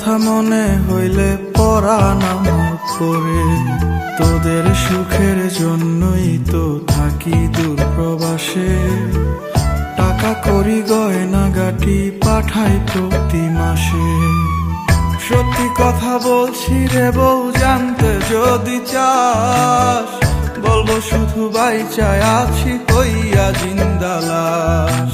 কথা মনে হইলে পরাণ আমার করে, তোদের সুখের জন্যই তো থাকি দূর প্রবাসে। টাকা করি গয়না গাটি পাঠাই প্রতি মাসে। সত্যি কথা বলছি রে বউ, জানতে যদি চাস, বলবো শুধু বাইচায় আছি কইয়া জিন্দা লাশ।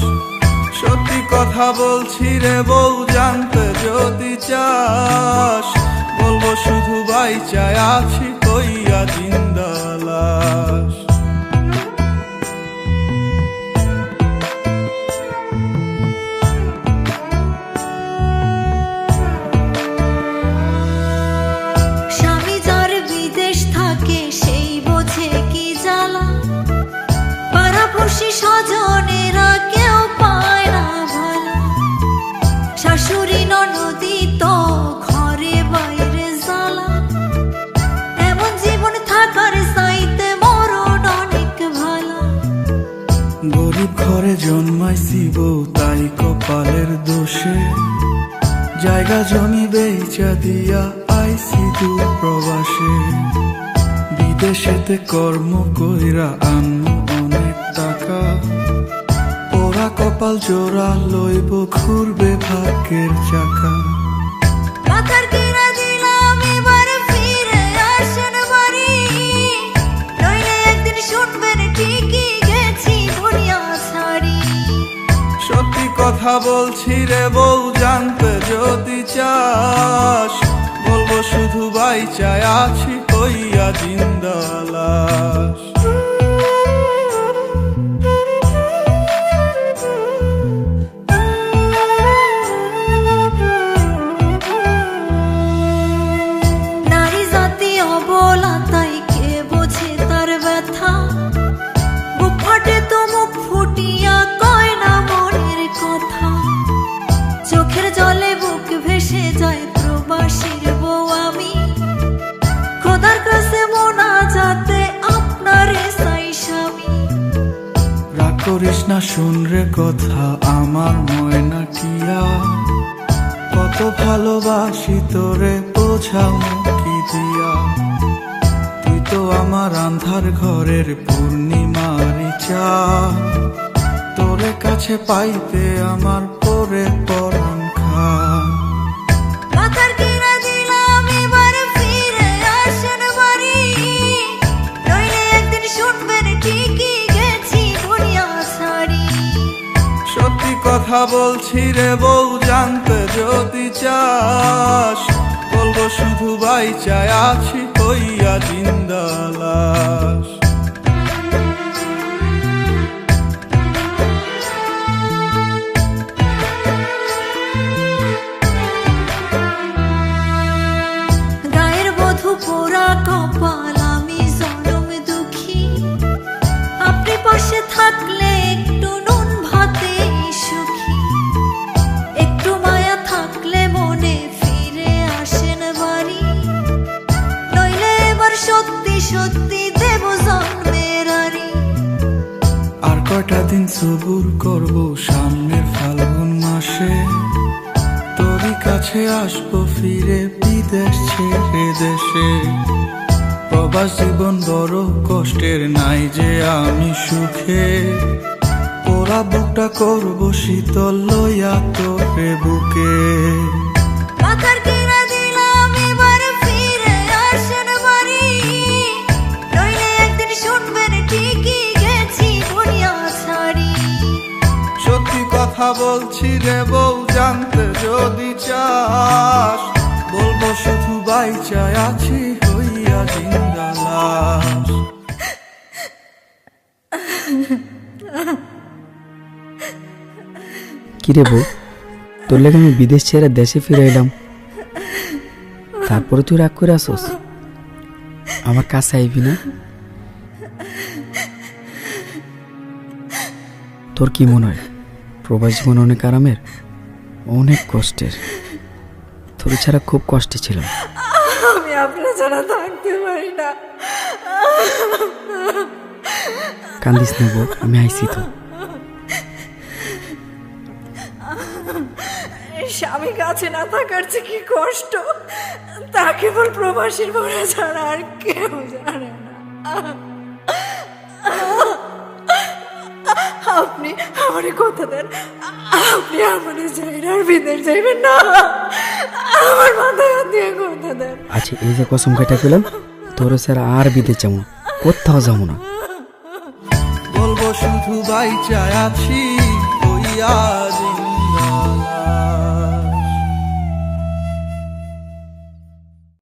সত্যি কথা বলছি রে বউ, জানতে যদি চাস, বলবো শুধু বাইচায় আছি কইয়া জিন্দা লাশ। স্বামী যার বিদেশ থাকে সেই বোঝে কি জ্বালা, পাড়াপড়শি স্বজনেরা কেউ পায় না ভালো। শাশুড়ি ননদি তো ঘরে বাইরে জ্বালা, এমন জীবন থাকার চাইতে মরণ অনেক ভালো। গরিব ঘরে জন্মাইছি বউ, তাই কপালের দোষে জায়গা জমি বেচা দিয়া আইছি দূর প্রবাসে। বিদেশেতে কর্ম কইরা আনমু অনেক টাকা, ওরা কপাল জোড়া লইব ঘুরবে ভাগ্যের চাকা। মাথার কিনা দিলাম এবার ফিরে আসেন বাড়ি, নইলে একদিন শুনবেন ঠিকই গেছি দুনিয়া ছাড়ি। সত্যি কথা বলছি রে বউ, জানতে যদি চাস, বলবো শুধু বাইচায় আছি কইয়া জিন্দা লাশ। নারী জাতি অবলা, তাই কে বোঝে তার ব্যথা। বুক ফাটে তো মুখ ফুটিয়া কয় না মনের কথা। চোখের জলে বুক ভেসে যায় প্রবাসীর বউ আমি, খোদার কাছে মোনাজাতে আপনারে চাই স্বামী। রাগ করিস না, শুন রে কথা আমার ময়না টিয়া, কত ভালোবাসি তোরে বোঝাবো কি দিয়া। তুই তো আমার আন্ধার ঘরের পূর্ণিমারি চাঁদ, তোরে কাছে পাইতে আমার পরে পরাণ খান। মাথার কিনা দিলাম এবার ফিরে আসেন বাড়ি, নইলে একদিন শুনবেন ঠিকই গেছি দুনিয়া ছাড়ি। সত্যি কথা বলছি রে বউ, জানতে যদি চাস, বলবো শুধু বাইচায় আছি কইয়া জিন্দা লাশ। গায়ের বধূ পোড়া কপাল, আমি জনম দুঃখী। আপনি পাশে থাকলে একটু নুন ভাতে সুখী। একটু মায়া থাকলে মনে ফিরে আসেন বাড়ি, নইলে এবার সত্যি সত্যি দেব জন্মের আরি। আর কয়টা দিন সবুর করব, সামনের ফাল্গুন মাসে তোরই কাছে আসবো ফিরে বিদেশ ছেড়ে দেশে। প্রবাস জীবন বড় কষ্টের, নাই যে আমি সুখে। ওরা বুকটা করবো শীতল লইয়া তোরে বুকে। মাথার কিনা দিলাম এবার ফিরে আসেন বাড়ি, নইলে একদিন শুনবেন ঠিকই গেছি দুনিয়া ছাড়ি। সত্যি কথা বলছি রে বউ, জানতে যদি চাস, বলবো শুধু বাইচায় আছি হইয়া জিন্দা লাশ। কিরে বউ, তোর লেগে আমি বিদেশ ছেড়ে দেশে ফিরে এলাম, তারপরে তুই রাগ করে আসোস? আমার কাছে আইবি না? তোর কি মনে হয় প্রবাস জীবন অনেক আরামের, অনেক কষ্টের? তোর ছাড়া খুব কষ্টে ছিলাম। আমি আপনার ছাড়া থাকতে পারি না। কান্দিস না বউ, আমি আইছি তো। স্বামী কাছে না থাকার যে কি কষ্ট তা কেবল প্রবাসীর মনে ছাড়া আর কেউ জানে না। আপনি আমারে কথা দেন, আপনি আমারে যাইন আর বিদেশ যাইবেন না। আমার মাথায় হাত দিয়ে কথা দেন। আচ্ছা এই যে কসম কেটে পেলাম, তোর স্যার আর বিদেশ যাবো না, কোথাও যাবো না। বলবো শুধু বাইচা আছি হইয়া জিন্দালাল।